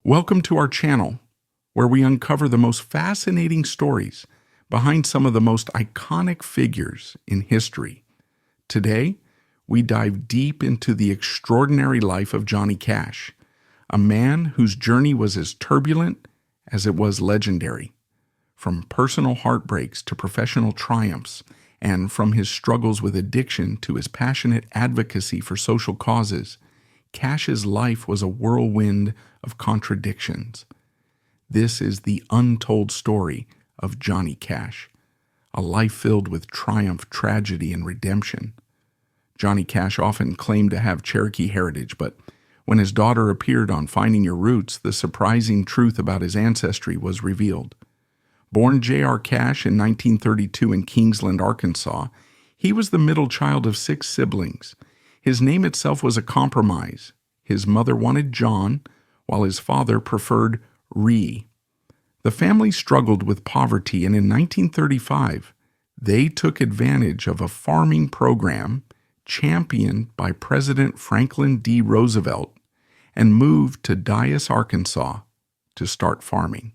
Welcome to our channel, where we uncover the most fascinating stories behind some of the most iconic figures in history. Today, we dive deep into the extraordinary life of Johnny Cash, a man whose journey was as turbulent as it was legendary. From personal heartbreaks to professional triumphs, and from his struggles with addiction to his passionate advocacy for social causes, Cash's life was a whirlwind of contradictions. This is the untold story of Johnny Cash, a life filled with triumph, tragedy, and redemption. Johnny Cash often claimed to have Cherokee heritage, but when his daughter appeared on Finding Your Roots, the surprising truth about his ancestry was revealed. Born J.R. Cash in 1932 in Kingsland, Arkansas, he was the middle child of 6 siblings. His name itself was a compromise. His mother wanted John, while his father preferred Ree. The family struggled with poverty, and in 1935, they took advantage of a farming program championed by President Franklin D. Roosevelt and moved to Dyess, Arkansas, to start farming.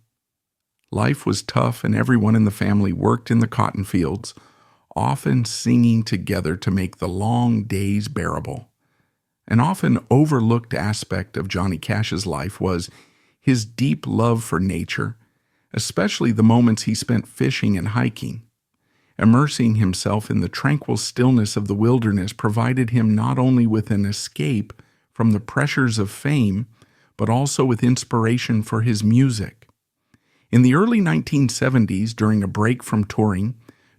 Life was tough, and everyone in the family worked in the cotton fields, often singing together to make the long days bearable. An often overlooked aspect of Johnny Cash's life was his deep love for nature, especially the moments he spent fishing and hiking. Immersing himself in the tranquil stillness of the wilderness provided him not only with an escape from the pressures of fame, but also with inspiration for his music. In the early 1970s, during a break from touring,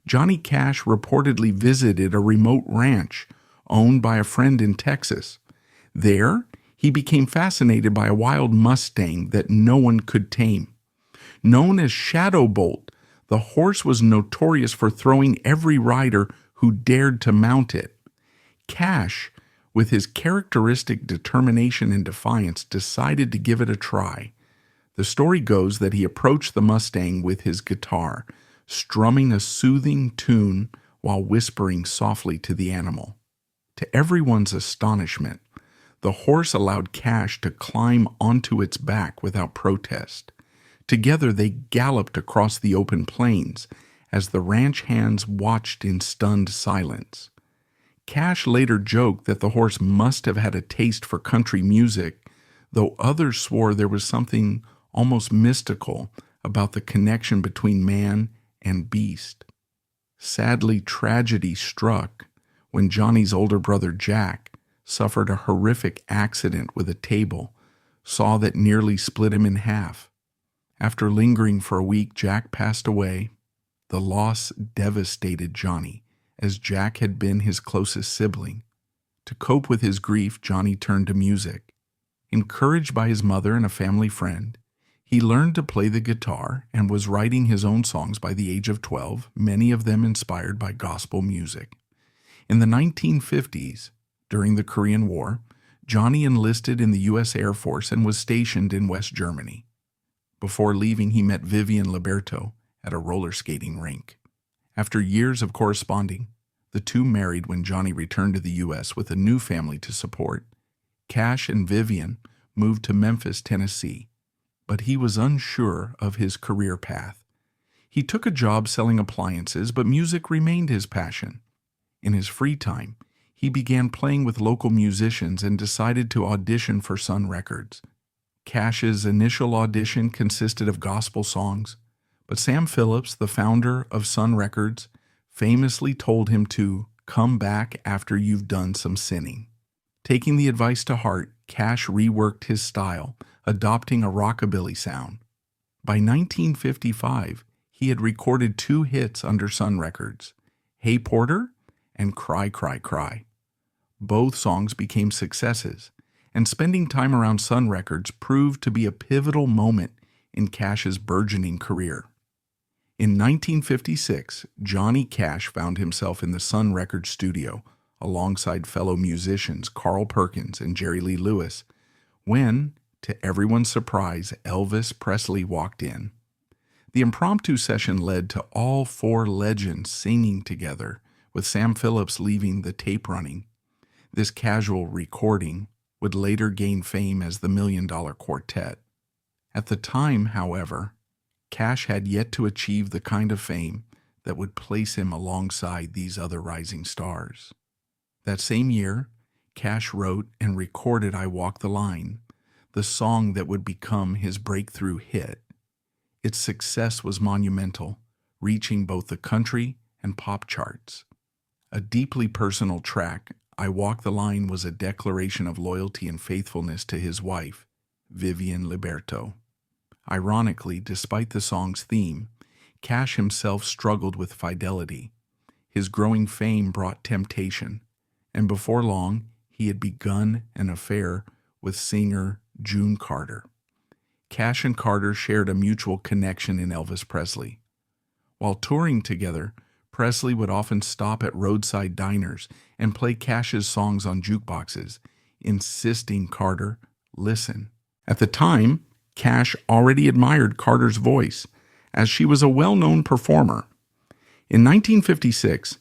Johnny Cash reportedly visited a remote ranch owned by a friend in Texas. There, he became fascinated by a wild Mustang that no one could tame. Known as Shadow Bolt, the horse was notorious for throwing every rider who dared to mount it. Cash, with his characteristic determination and defiance, decided to give it a try. The story goes that he approached the Mustang with his guitar, strumming a soothing tune while whispering softly to the animal. To everyone's astonishment, the horse allowed Cash to climb onto its back without protest. Together they galloped across the open plains as the ranch hands watched in stunned silence. Cash later joked that the horse must have had a taste for country music, though others swore there was something almost mystical about the connection between man and beast. Sadly, tragedy struck when Johnny's older brother Jack suffered a horrific accident with a table saw that nearly split him in half. After lingering for a week, Jack passed away. The loss devastated Johnny, as Jack had been his closest sibling. To cope with his grief, Johnny turned to music. Encouraged by his mother and a family friend, he learned to play the guitar and was writing his own songs by the age of 12, many of them inspired by gospel music. In the 1950s, during the Korean War, Johnny enlisted in the U.S. Air Force and was stationed in West Germany. Before leaving, he met Vivian Liberto at a roller skating rink. After years of corresponding, the two married when Johnny returned to the U.S. with a new family to support. Cash and Vivian moved to Memphis, Tennessee, but he was unsure of his career path. He took a job selling appliances, but music remained his passion. In his free time, he began playing with local musicians and decided to audition for Sun Records. Cash's initial audition consisted of gospel songs, but Sam Phillips, the founder of Sun Records, famously told him to come back after you've done some sinning. Taking the advice to heart, Cash reworked his style, adopting a rockabilly sound. By 1955, he had recorded 2 hits under Sun Records, Hey Porter and Cry, Cry, Cry. Both songs became successes, and spending time around Sun Records proved to be a pivotal moment in Cash's burgeoning career. In 1956, Johnny Cash found himself in the Sun Records studio alongside fellow musicians Carl Perkins and Jerry Lee Lewis when, to everyone's surprise, Elvis Presley walked in. The impromptu session led to all 4 legends singing together, with Sam Phillips leaving the tape running. This casual recording would later gain fame as the $1 Million Quartet. At the time, however, Cash had yet to achieve the kind of fame that would place him alongside these other rising stars. That same year, Cash wrote and recorded I Walk the Line, the song that would become his breakthrough hit. Its success was monumental, reaching both the country and pop charts. A deeply personal track, I Walk the Line was a declaration of loyalty and faithfulness to his wife, Vivian Liberto. Ironically, despite the song's theme, Cash himself struggled with fidelity. His growing fame brought temptation, and before long, he had begun an affair with singer June Carter. Cash and Carter shared a mutual connection in Elvis Presley. While touring together, Presley would often stop at roadside diners and play Cash's songs on jukeboxes, insisting Carter listen. At the time, Cash already admired Carter's voice, as she was a well-known performer. In 1956,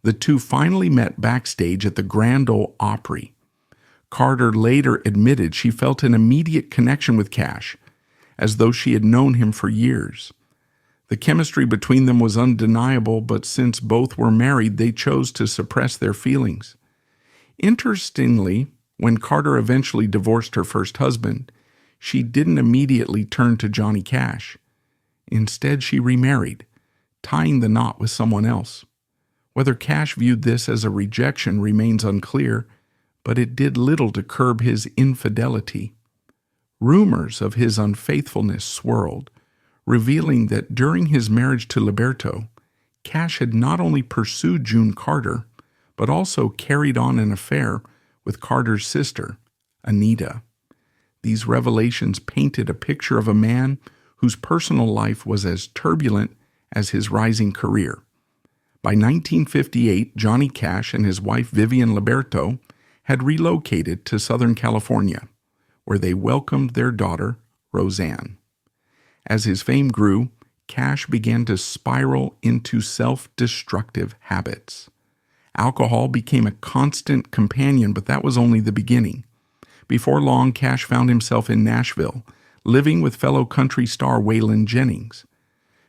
the two finally met backstage at the Grand Ole Opry. Carter later admitted she felt an immediate connection with Cash, as though she had known him for years. The chemistry between them was undeniable, but since both were married, they chose to suppress their feelings. Interestingly, when Carter eventually divorced her first husband, she didn't immediately turn to Johnny Cash. Instead, she remarried, tying the knot with someone else. Whether Cash viewed this as a rejection remains unclear, but it did little to curb his infidelity. Rumors of his unfaithfulness swirled, revealing that during his marriage to Liberto, Cash had not only pursued June Carter, but also carried on an affair with Carter's sister, Anita. These revelations painted a picture of a man whose personal life was as turbulent as his rising career. By 1958, Johnny Cash and his wife Vivian Liberto had relocated to Southern California, where they welcomed their daughter, Roseanne. As his fame grew, Cash began to spiral into self-destructive habits. Alcohol became a constant companion, but that was only the beginning. Before long, Cash found himself in Nashville, living with fellow country star Waylon Jennings.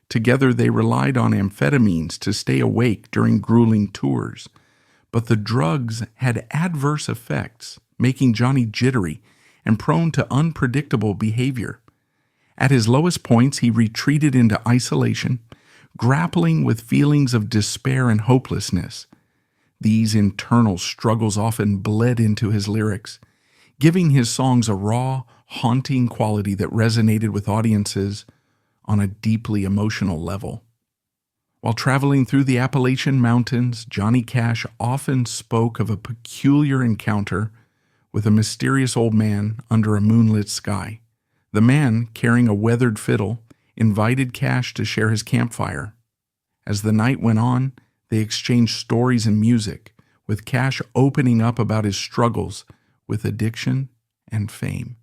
Together, they relied on amphetamines to stay awake during grueling tours. But the drugs had adverse effects, making Johnny jittery and prone to unpredictable behavior. At his lowest points, he retreated into isolation, grappling with feelings of despair and hopelessness. These internal struggles often bled into his lyrics, giving his songs a raw, haunting quality that resonated with audiences on a deeply emotional level. While traveling through the Appalachian Mountains, Johnny Cash often spoke of a peculiar encounter with a mysterious old man under a moonlit sky. The man, carrying a weathered fiddle, invited Cash to share his campfire. As the night went on, they exchanged stories and music, with Cash opening up about his struggles with addiction and fame.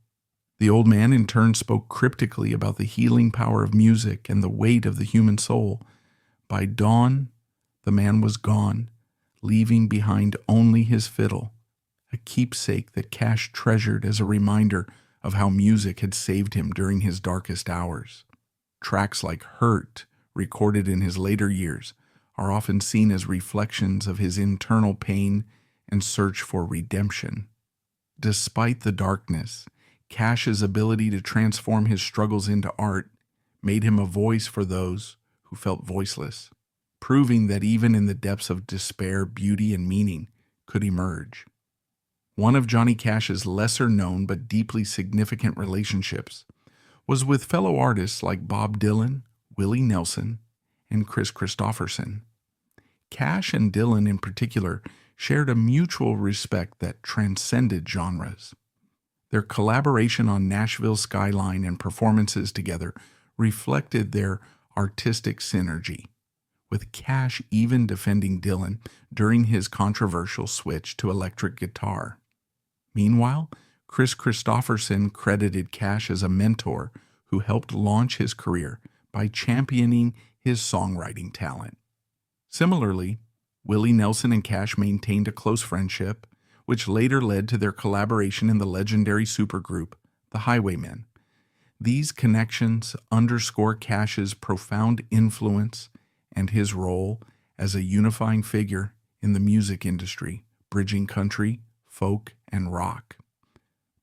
The old man in turn spoke cryptically about the healing power of music and the weight of the human soul. By dawn, the man was gone, leaving behind only his fiddle, a keepsake that Cash treasured as a reminder of how music had saved him during his darkest hours. Tracks like Hurt, recorded in his later years, are often seen as reflections of his internal pain and search for redemption. Despite the darkness, Cash's ability to transform his struggles into art made him a voice for those who felt voiceless, proving that even in the depths of despair, beauty and meaning could emerge. One of Johnny Cash's lesser-known but deeply significant relationships was with fellow artists like Bob Dylan, Willie Nelson, and Kris Kristofferson. Cash and Dylan in particular shared a mutual respect that transcended genres. Their collaboration on Nashville's skyline and performances together reflected their artistic synergy, with Cash even defending Dylan during his controversial switch to electric guitar. Meanwhile, Kris Kristofferson credited Cash as a mentor who helped launch his career by championing his songwriting talent. Similarly, Willie Nelson and Cash maintained a close friendship, which later led to their collaboration in the legendary supergroup, the Highwaymen. These connections underscore Cash's profound influence and his role as a unifying figure in the music industry, bridging country, folk, and rock.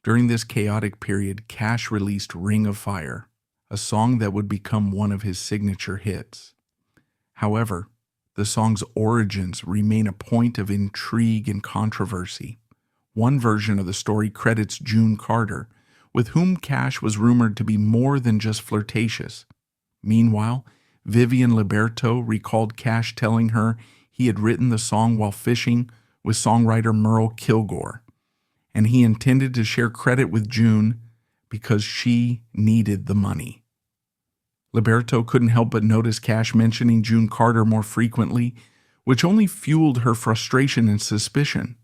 During this chaotic period, Cash released Ring of Fire, a song that would become one of his signature hits. However, the song's origins remain a point of intrigue and controversy. One version of the story credits June Carter, with whom Cash was rumored to be more than just flirtatious. Meanwhile, Vivian Liberto recalled Cash telling her he had written the song while fishing with songwriter Merle Kilgore, and he intended to share credit with June because she needed the money. Liberto couldn't help but notice Cash mentioning June Carter more frequently, which only fueled her frustration and suspicion.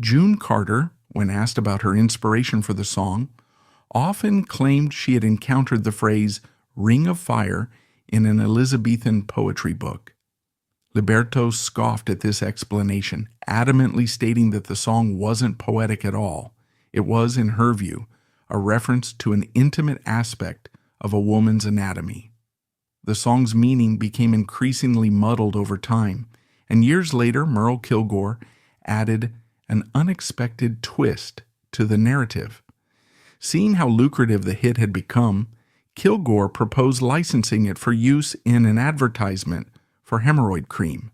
June Carter, when asked about her inspiration for the song, often claimed she had encountered the phrase "Ring of Fire" in an Elizabethan poetry book. Liberto scoffed at this explanation, adamantly stating that the song wasn't poetic at all. It was, in her view, a reference to an intimate aspect of a woman's anatomy. The song's meaning became increasingly muddled over time, and years later, Merle Kilgore added an unexpected twist to the narrative. Seeing how lucrative the hit had become, Kilgore proposed licensing it for use in an advertisement for hemorrhoid cream.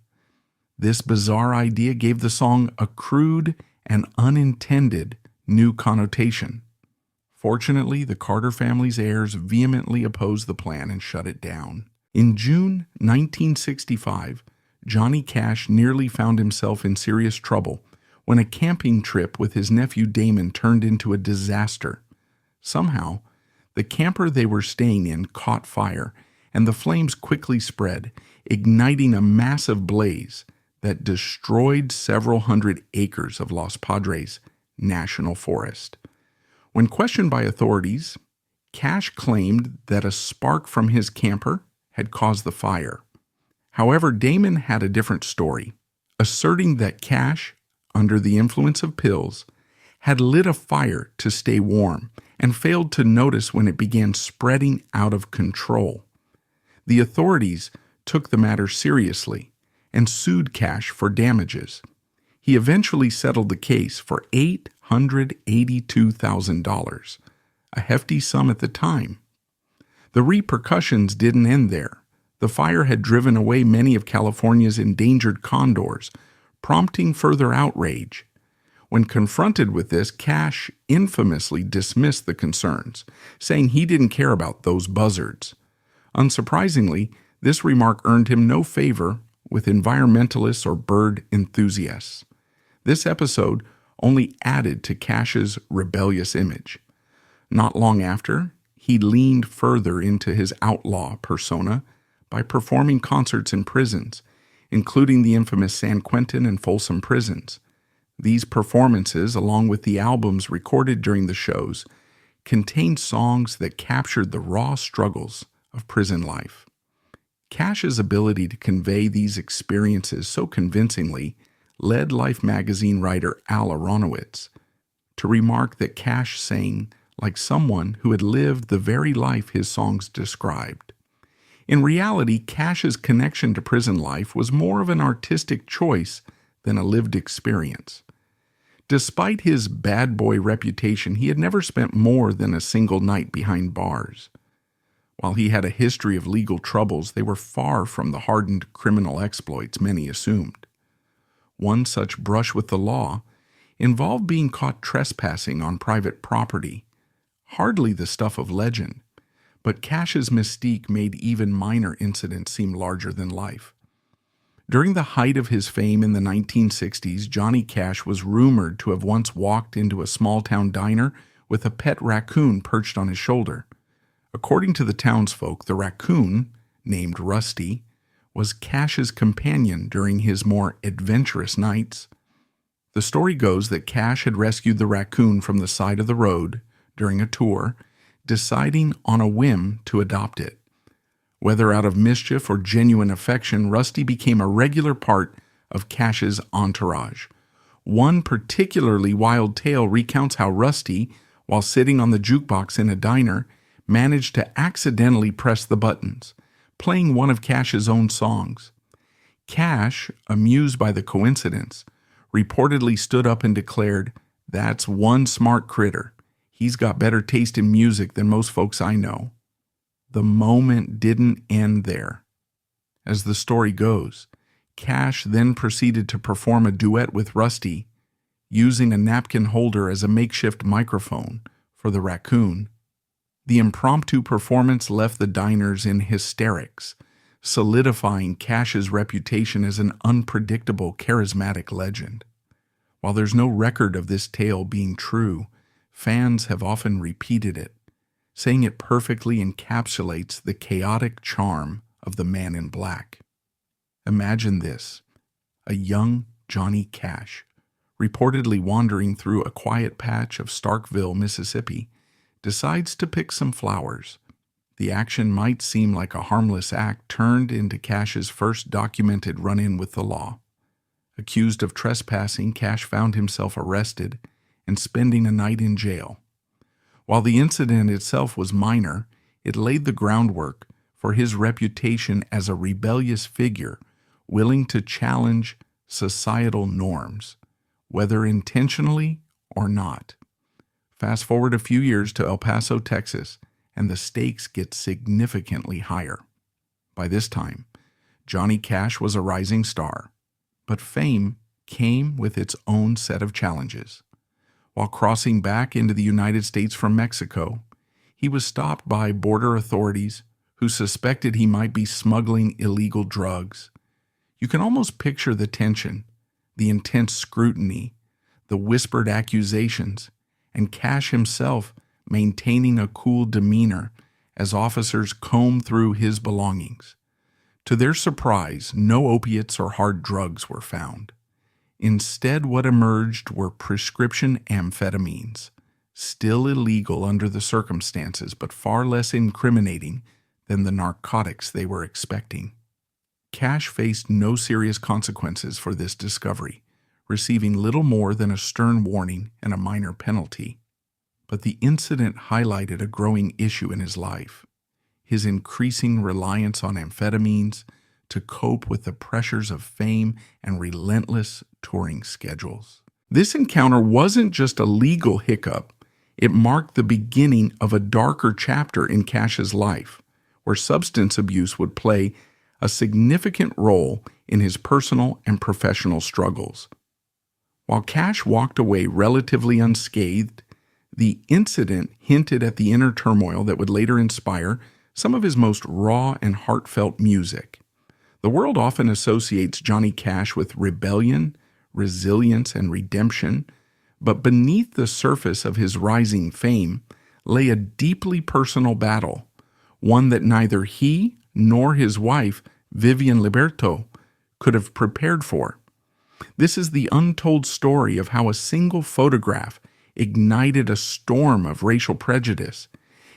This bizarre idea gave the song a crude and unintended new connotation. Fortunately, the Carter family's heirs vehemently opposed the plan and shut it down. In June 1965, Johnny Cash nearly found himself in serious trouble when a camping trip with his nephew Damon turned into a disaster. Somehow, the camper they were staying in caught fire, and the flames quickly spread, igniting a massive blaze that destroyed several hundred acres of Los Padres National Forest. When questioned by authorities, Cash claimed that a spark from his camper had caused the fire. However, Damon had a different story, asserting that Cash, under the influence of pills, had lit a fire to stay warm and failed to notice when it began spreading out of control. The authorities took the matter seriously and sued Cash for damages. He eventually settled the case for $882,000, a hefty sum at the time. The repercussions didn't end there. The fire had driven away many of California's endangered condors, prompting further outrage. When confronted with this, Cash infamously dismissed the concerns, saying he didn't care about those buzzards. Unsurprisingly, this remark earned him no favor with environmentalists or bird enthusiasts. This episode only added to Cash's rebellious image. Not long after, he leaned further into his outlaw persona by performing concerts in prisons, including the infamous San Quentin and Folsom prisons. These performances, along with the albums recorded during the shows, contained songs that captured the raw struggles of prison life. Cash's ability to convey these experiences so convincingly led Life magazine writer Al Aronowitz to remark that Cash sang like someone who had lived the very life his songs described. In reality, Cash's connection to prison life was more of an artistic choice than a lived experience. Despite his bad boy reputation, he had never spent more than a single night behind bars. While he had a history of legal troubles, they were far from the hardened criminal exploits many assumed. One such brush with the law involved being caught trespassing on private property, hardly the stuff of legend, but Cash's mystique made even minor incidents seem larger than life. During the height of his fame in the 1960s, Johnny Cash was rumored to have once walked into a small-town diner with a pet raccoon perched on his shoulder. According to the townsfolk, the raccoon, named Rusty, was Cash's companion during his more adventurous nights. The story goes that Cash had rescued the raccoon from the side of the road during a tour, deciding on a whim to adopt it. Whether out of mischief or genuine affection, Rusty became a regular part of Cash's entourage. One particularly wild tale recounts how Rusty, while sitting on the jukebox in a diner, managed to accidentally press the buttons, playing one of Cash's own songs. Cash, amused by the coincidence, reportedly stood up and declared, "That's one smart critter. He's got better taste in music than most folks I know." The moment didn't end there. As the story goes, Cash then proceeded to perform a duet with Rusty, using a napkin holder as a makeshift microphone for the raccoon. The impromptu performance left the diners in hysterics, solidifying Cash's reputation as an unpredictable, charismatic legend. While there's no record of this tale being true, fans have often repeated it, saying it perfectly encapsulates the chaotic charm of the Man in Black. Imagine this: a young Johnny Cash, reportedly wandering through a quiet patch of Starkville, Mississippi, decides to pick some flowers. The action might seem like a harmless act turned into Cash's first documented run-in with the law. Accused of trespassing, Cash found himself arrested and spending a night in jail. While the incident itself was minor, it laid the groundwork for his reputation as a rebellious figure willing to challenge societal norms, whether intentionally or not. Fast forward a few years to El Paso, Texas, and the stakes get significantly higher. By this time, Johnny Cash was a rising star, but fame came with its own set of challenges. While crossing back into the United States from Mexico, he was stopped by border authorities who suspected he might be smuggling illegal drugs. You can almost picture the tension, the intense scrutiny, the whispered accusations, and Cash himself maintaining a cool demeanor as officers combed through his belongings. To their surprise, no opiates or hard drugs were found. Instead, what emerged were prescription amphetamines, still illegal under the circumstances, but far less incriminating than the narcotics they were expecting. Cash faced no serious consequences for this discovery, receiving little more than a stern warning and a minor penalty. But the incident highlighted a growing issue in his life: his increasing reliance on amphetamines to cope with the pressures of fame and relentless touring schedules. This encounter wasn't just a legal hiccup, it marked the beginning of a darker chapter in Cash's life, where substance abuse would play a significant role in his personal and professional struggles. While Cash walked away relatively unscathed, the incident hinted at the inner turmoil that would later inspire some of his most raw and heartfelt music. The world often associates Johnny Cash with rebellion, resilience, and redemption, but beneath the surface of his rising fame lay a deeply personal battle, one that neither he nor his wife, Vivian Liberto, could have prepared for. This is the untold story of how a single photograph ignited a storm of racial prejudice,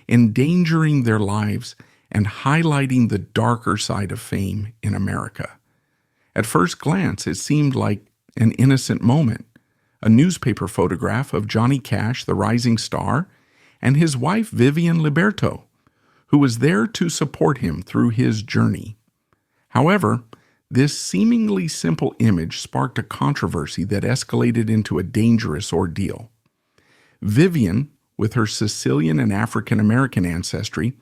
endangering their lives and highlighting the darker side of fame in America. At first glance, it seemed like an innocent moment, a newspaper photograph of Johnny Cash, the rising star, and his wife Vivian Liberto, who was there to support him through his journey. However, this seemingly simple image sparked a controversy that escalated into a dangerous ordeal. Vivian, with her Sicilian and African American ancestry,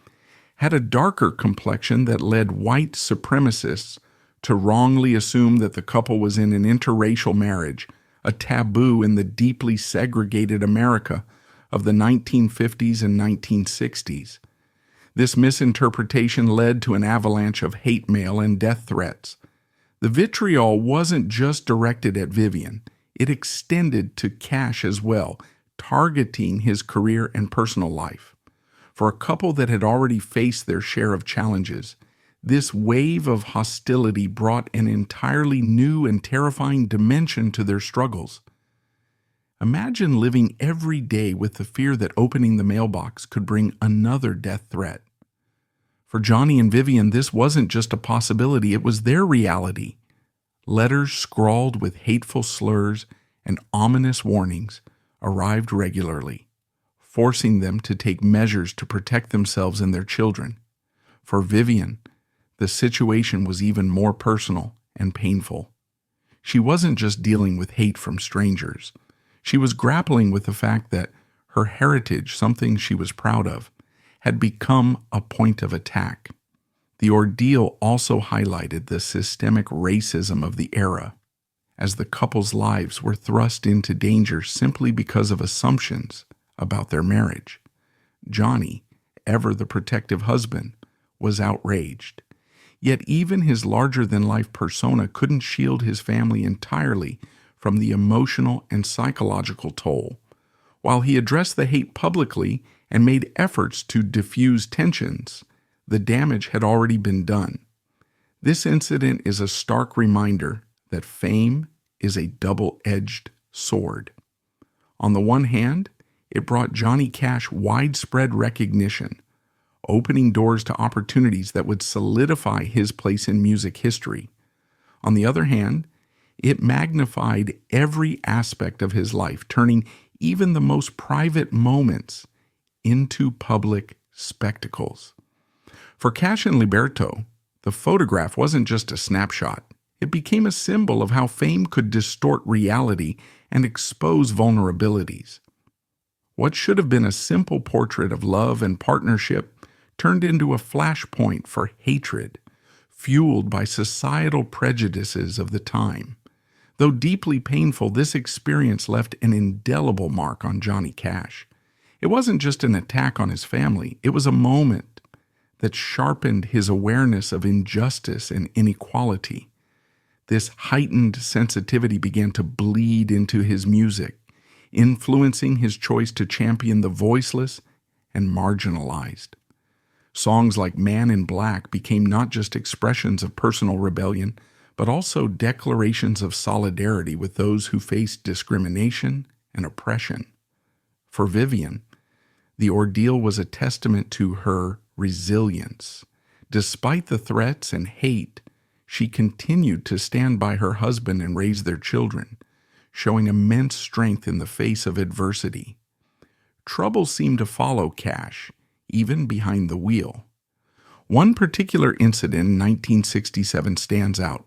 had a darker complexion that led white supremacists to wrongly assume that the couple was in an interracial marriage, a taboo in the deeply segregated America of the 1950s and 1960s. This misinterpretation led to an avalanche of hate mail and death threats. The vitriol wasn't just directed at Vivian, it extended to Cash as well, targeting his career and personal life. For a couple that had already faced their share of challenges, this wave of hostility brought an entirely new and terrifying dimension to their struggles. Imagine living every day with the fear that opening the mailbox could bring another death threat. For Johnny and Vivian, this wasn't just a possibility, it was their reality. Letters scrawled with hateful slurs and ominous warnings arrived regularly. forcing them to take measures to protect themselves and their children. For Vivian, the situation was even more personal and painful. She wasn't just dealing with hate from strangers. She was grappling with the fact that her heritage, something she was proud of, had become a point of attack. The ordeal also highlighted the systemic racism of the era, as the couple's lives were thrust into danger simply because of assumptions about their marriage. Johnny, ever the protective husband, was outraged. Yet even his larger-than-life persona couldn't shield his family entirely from the emotional and psychological toll. While he addressed the hate publicly and made efforts to diffuse tensions, the damage had already been done. This incident is a stark reminder that fame is a double-edged sword. On the one hand, it brought Johnny Cash widespread recognition, opening doors to opportunities that would solidify his place in music history. On the other hand, it magnified every aspect of his life, turning even the most private moments into public spectacles. For Cash and Liberto, the photograph wasn't just a snapshot. It became a symbol of how fame could distort reality and expose vulnerabilities. What should have been a simple portrait of love and partnership turned into a flashpoint for hatred, fueled by societal prejudices of the time. Though deeply painful, this experience left an indelible mark on Johnny Cash. It wasn't just an attack on his family, it was a moment that sharpened his awareness of injustice and inequality. This heightened sensitivity began to bleed into his music, influencing his choice to champion the voiceless and marginalized. Songs like Man in Black became not just expressions of personal rebellion, but also declarations of solidarity with those who faced discrimination and oppression. For Vivian, the ordeal was a testament to her resilience. Despite the threats and hate, she continued to stand by her husband and raise their children, showing immense strength in the face of adversity. Trouble seemed to follow Cash, even behind the wheel. One particular incident in 1967 stands out,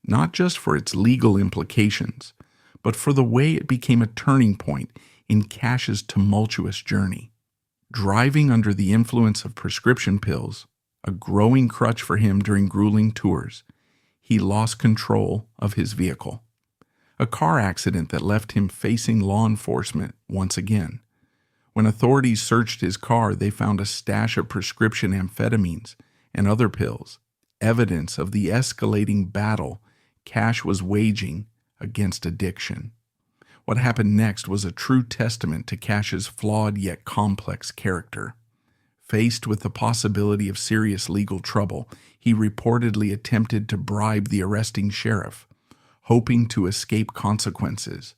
not just for its legal implications, but for the way it became a turning point in Cash's tumultuous journey. Driving under the influence of prescription pills, a growing crutch for him during grueling tours, he lost control of his vehicle. A car accident that left him facing law enforcement once again. When authorities searched his car, they found a stash of prescription amphetamines and other pills, evidence of the escalating battle Cash was waging against addiction. What happened next was a true testament to Cash's flawed yet complex character. Faced with the possibility of serious legal trouble, he reportedly attempted to bribe the arresting sheriff, hoping to escape consequences.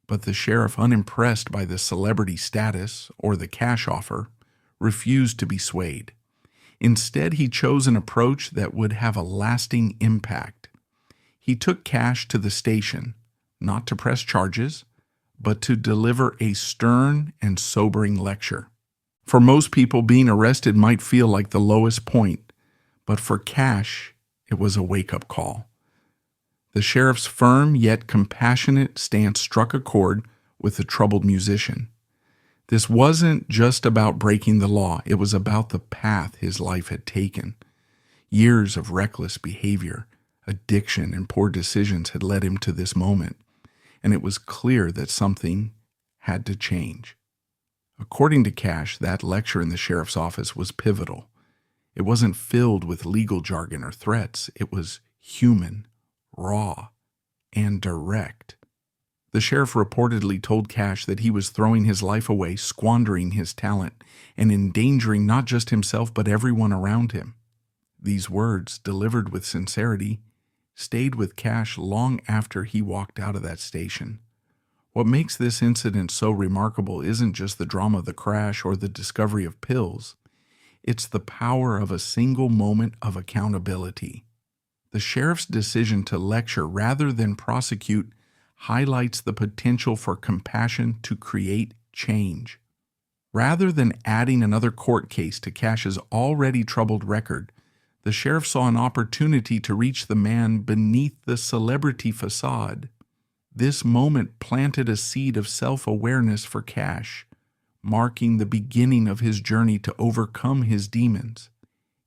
But the sheriff, unimpressed by the celebrity status or the cash offer, refused to be swayed. Instead, he chose an approach that would have a lasting impact. He took Cash to the station, not to press charges, but to deliver a stern and sobering lecture. For most people, being arrested might feel like the lowest point, but for Cash, it was a wake-up call. The sheriff's firm yet compassionate stance struck a chord with the troubled musician. This wasn't just about breaking the law, it was about the path his life had taken. Years of reckless behavior, addiction, and poor decisions had led him to this moment, and it was clear that something had to change. According to Cash, that lecture in the sheriff's office was pivotal. It wasn't filled with legal jargon or threats, it was human, raw, and direct. The sheriff reportedly told Cash that he was throwing his life away, squandering his talent, and endangering not just himself but everyone around him. These words, delivered with sincerity, stayed with Cash long after he walked out of that station. What makes this incident so remarkable isn't just the drama of the crash or the discovery of pills. It's the power of a single moment of accountability. The sheriff's decision to lecture rather than prosecute highlights the potential for compassion to create change. Rather than adding another court case to Cash's already troubled record, the sheriff saw an opportunity to reach the man beneath the celebrity facade. This moment planted a seed of self-awareness for Cash, marking the beginning of his journey to overcome his demons.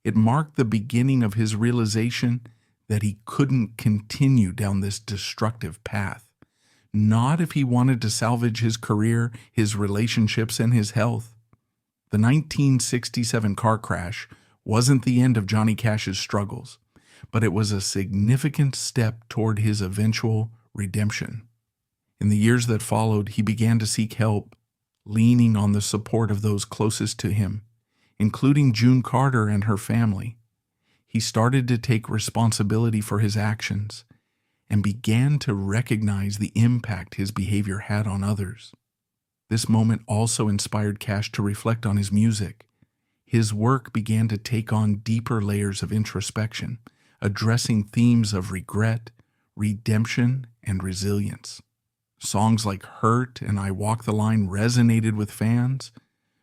It marked the beginning of his realization that he couldn't continue down this destructive path. Not if he wanted to salvage his career, his relationships, and his health. The 1967 car crash wasn't the end of Johnny Cash's struggles, but it was a significant step toward his eventual redemption. In the years that followed, he began to seek help, leaning on the support of those closest to him, including June Carter and her family. He started to take responsibility for his actions and began to recognize the impact his behavior had on others. This moment also inspired Cash to reflect on his music. His work began to take on deeper layers of introspection, addressing themes of regret, redemption, and resilience. Songs like Hurt and I Walk the Line resonated with fans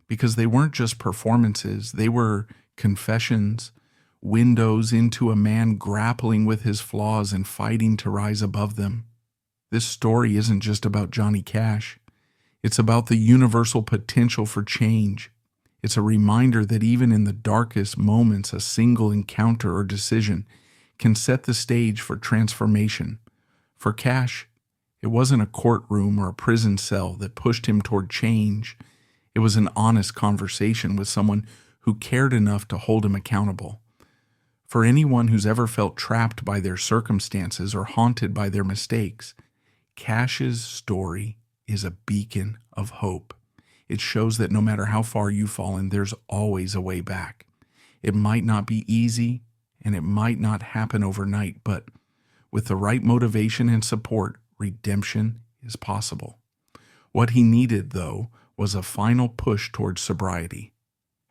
because they weren't just performances, they were confessions, windows into a man grappling with his flaws and fighting to rise above them. This story isn't just about Johnny Cash. It's about the universal potential for change. It's a reminder that even in the darkest moments, a single encounter or decision can set the stage for transformation. For Cash, it wasn't a courtroom or a prison cell that pushed him toward change. It was an honest conversation with someone who cared enough to hold him accountable. For anyone who's ever felt trapped by their circumstances or haunted by their mistakes, Cash's story is a beacon of hope. It shows that no matter how far you've fallen, there's always a way back. It might not be easy, and it might not happen overnight, but with the right motivation and support, redemption is possible. What he needed, though, was a final push towards sobriety,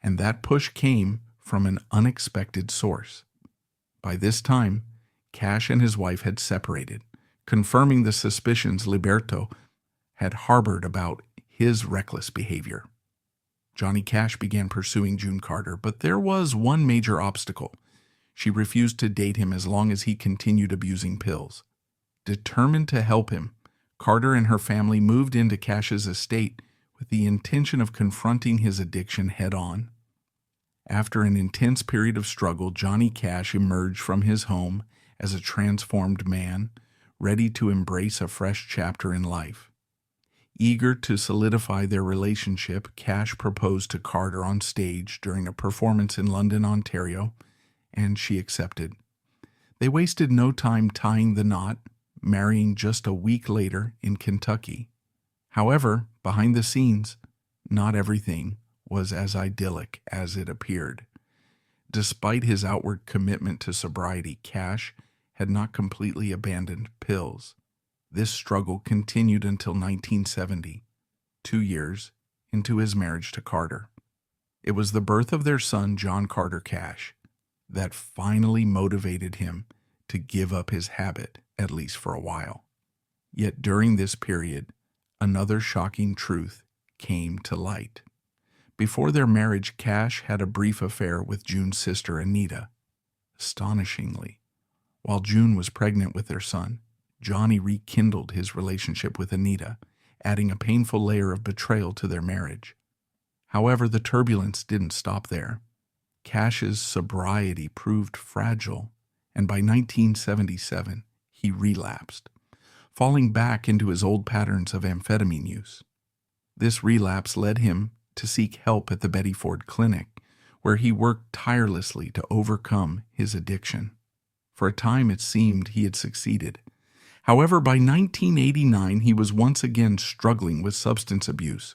and that push came from an unexpected source. By this time, Cash and his wife had separated, confirming the suspicions Liberto had harbored about his reckless behavior. Johnny Cash began pursuing June Carter, but there was one major obstacle. She refused to date him as long as he continued abusing pills. Determined to help him, Carter and her family moved into Cash's estate with the intention of confronting his addiction head-on. After an intense period of struggle, Johnny Cash emerged from his home as a transformed man, ready to embrace a fresh chapter in life. Eager to solidify their relationship, Cash proposed to Carter on stage during a performance in London, Ontario, and she accepted. They wasted no time tying the knot, marrying just a week later in Kentucky. However, behind the scenes, not everything was as idyllic as it appeared. Despite his outward commitment to sobriety, Cash had not completely abandoned pills. This struggle continued until 1970, 2 years into his marriage to Carter. It was the birth of their son, John Carter Cash, that finally motivated him to give up his habit, at least for a while. Yet during this period, another shocking truth came to light. Before their marriage, Cash had a brief affair with June's sister, Anita. Astonishingly, while June was pregnant with their son, Johnny rekindled his relationship with Anita, adding a painful layer of betrayal to their marriage. However, the turbulence didn't stop there. Cash's sobriety proved fragile, and by 1977, he relapsed, falling back into his old patterns of amphetamine use. This relapse led him to seek help at the Betty Ford Clinic, where he worked tirelessly to overcome his addiction. For a time, it seemed he had succeeded. However, by 1989, he was once again struggling with substance abuse,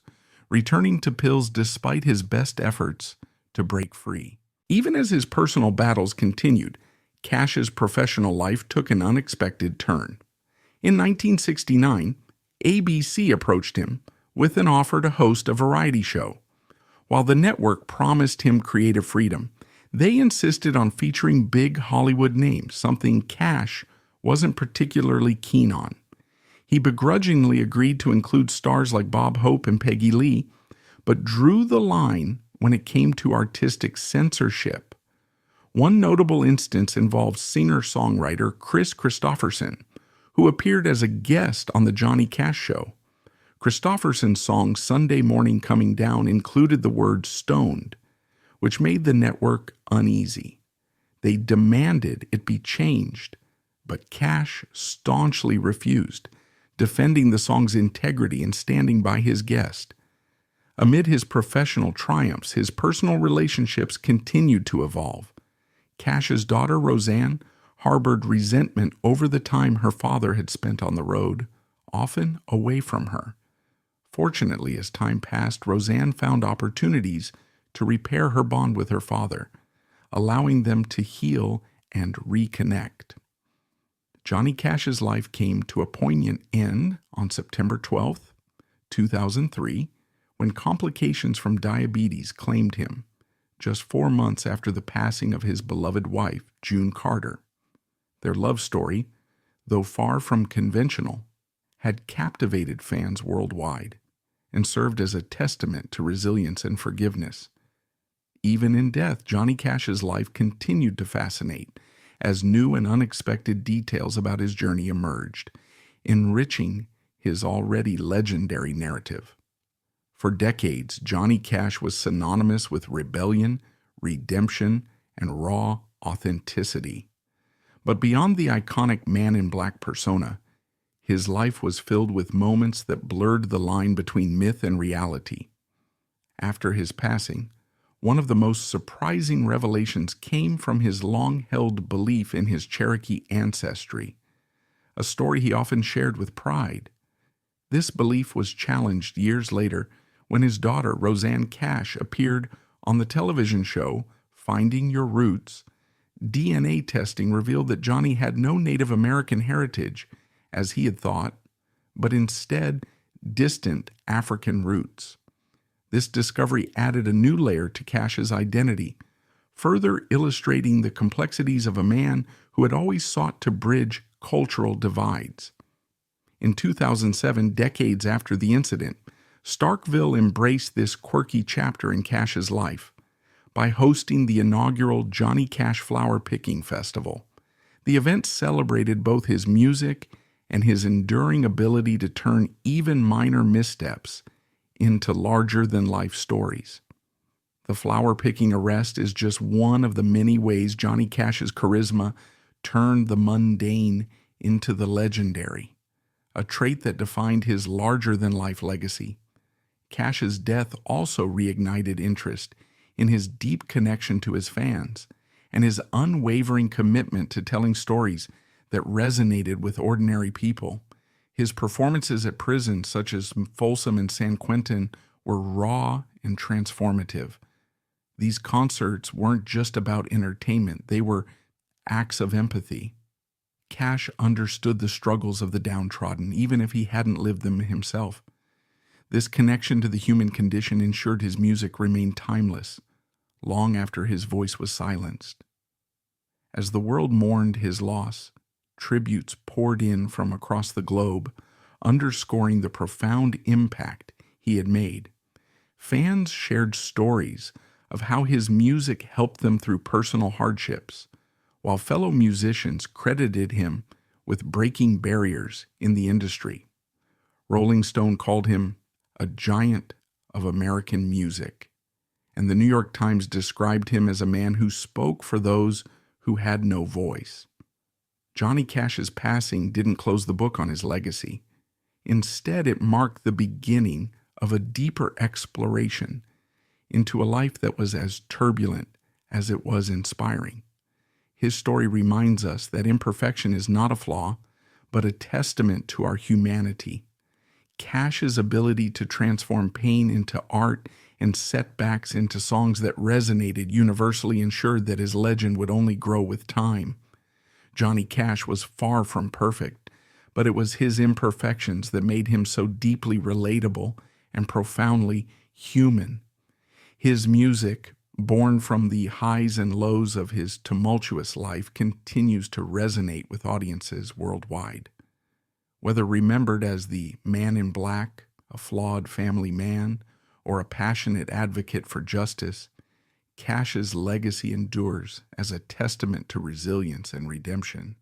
returning to pills despite his best efforts to break free. Even as his personal battles continued, Cash's professional life took an unexpected turn. In 1969, ABC approached him with an offer to host a variety show. While the network promised him creative freedom, they insisted on featuring big Hollywood names, something Cash wasn't particularly keen on. He begrudgingly agreed to include stars like Bob Hope and Peggy Lee, but drew the line when it came to artistic censorship. One notable instance involves singer-songwriter Chris Christopherson, who appeared as a guest on The Johnny Cash Show. Christopherson's song Sunday Morning Coming Down included the word stoned, which made the network uneasy. They demanded it be changed, but Cash staunchly refused, defending the song's integrity and standing by his guest. Amid his professional triumphs, his personal relationships continued to evolve. Cash's daughter, Roseanne, harbored resentment over the time her father had spent on the road, often away from her. Fortunately, as time passed, Roseanne found opportunities to repair her bond with her father, allowing them to heal and reconnect. Johnny Cash's life came to a poignant end on September 12, 2003, when complications from diabetes claimed him, just 4 months after the passing of his beloved wife, June Carter. Their love story, though far from conventional, had captivated fans worldwide and served as a testament to resilience and forgiveness. Even in death, Johnny Cash's life continued to fascinate as new and unexpected details about his journey emerged, enriching his already legendary narrative. For decades, Johnny Cash was synonymous with rebellion, redemption, and raw authenticity. But beyond the iconic Man in Black persona, his life was filled with moments that blurred the line between myth and reality. After his passing, one of the most surprising revelations came from his long-held belief in his Cherokee ancestry, a story he often shared with pride. This belief was challenged years later when his daughter, Roseanne Cash, appeared on the television show Finding Your Roots. DNA testing revealed that Johnny had no Native American heritage, as he had thought, but instead distant African roots. This discovery added a new layer to Cash's identity, further illustrating the complexities of a man who had always sought to bridge cultural divides. In 2007, decades after the incident, Starkville embraced this quirky chapter in Cash's life by hosting the inaugural Johnny Cash Flower Picking Festival. The event celebrated both his music and his enduring ability to turn even minor missteps into larger-than-life stories. The flower-picking arrest is just one of the many ways Johnny Cash's charisma turned the mundane into the legendary, a trait that defined his larger-than-life legacy. Cash's death also reignited interest in his deep connection to his fans and his unwavering commitment to telling stories that resonated with ordinary people. His performances at prisons such as Folsom and San Quentin were raw and transformative. These concerts weren't just about entertainment, they were acts of empathy. Cash understood the struggles of the downtrodden, even if he hadn't lived them himself. This connection to the human condition ensured his music remained timeless, long after his voice was silenced. As the world mourned his loss, tributes poured in from across the globe, underscoring the profound impact he had made. Fans shared stories of how his music helped them through personal hardships, while fellow musicians credited him with breaking barriers in the industry. Rolling Stone called him a giant of American music, and the New York Times described him as a man who spoke for those who had no voice. Johnny Cash's passing didn't close the book on his legacy. Instead, it marked the beginning of a deeper exploration into a life that was as turbulent as it was inspiring. His story reminds us that imperfection is not a flaw, but a testament to our humanity. Cash's ability to transform pain into art and setbacks into songs that resonated universally ensured that his legend would only grow with time. Johnny Cash was far from perfect, but it was his imperfections that made him so deeply relatable and profoundly human. His music, born from the highs and lows of his tumultuous life, continues to resonate with audiences worldwide. Whether remembered as the Man in Black, a flawed family man, or a passionate advocate for justice, Cash's legacy endures as a testament to resilience and redemption.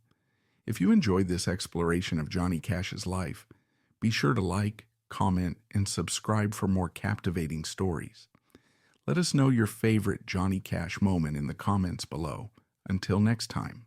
If you enjoyed this exploration of Johnny Cash's life, be sure to like, comment, and subscribe for more captivating stories. Let us know your favorite Johnny Cash moment in the comments below. Until next time.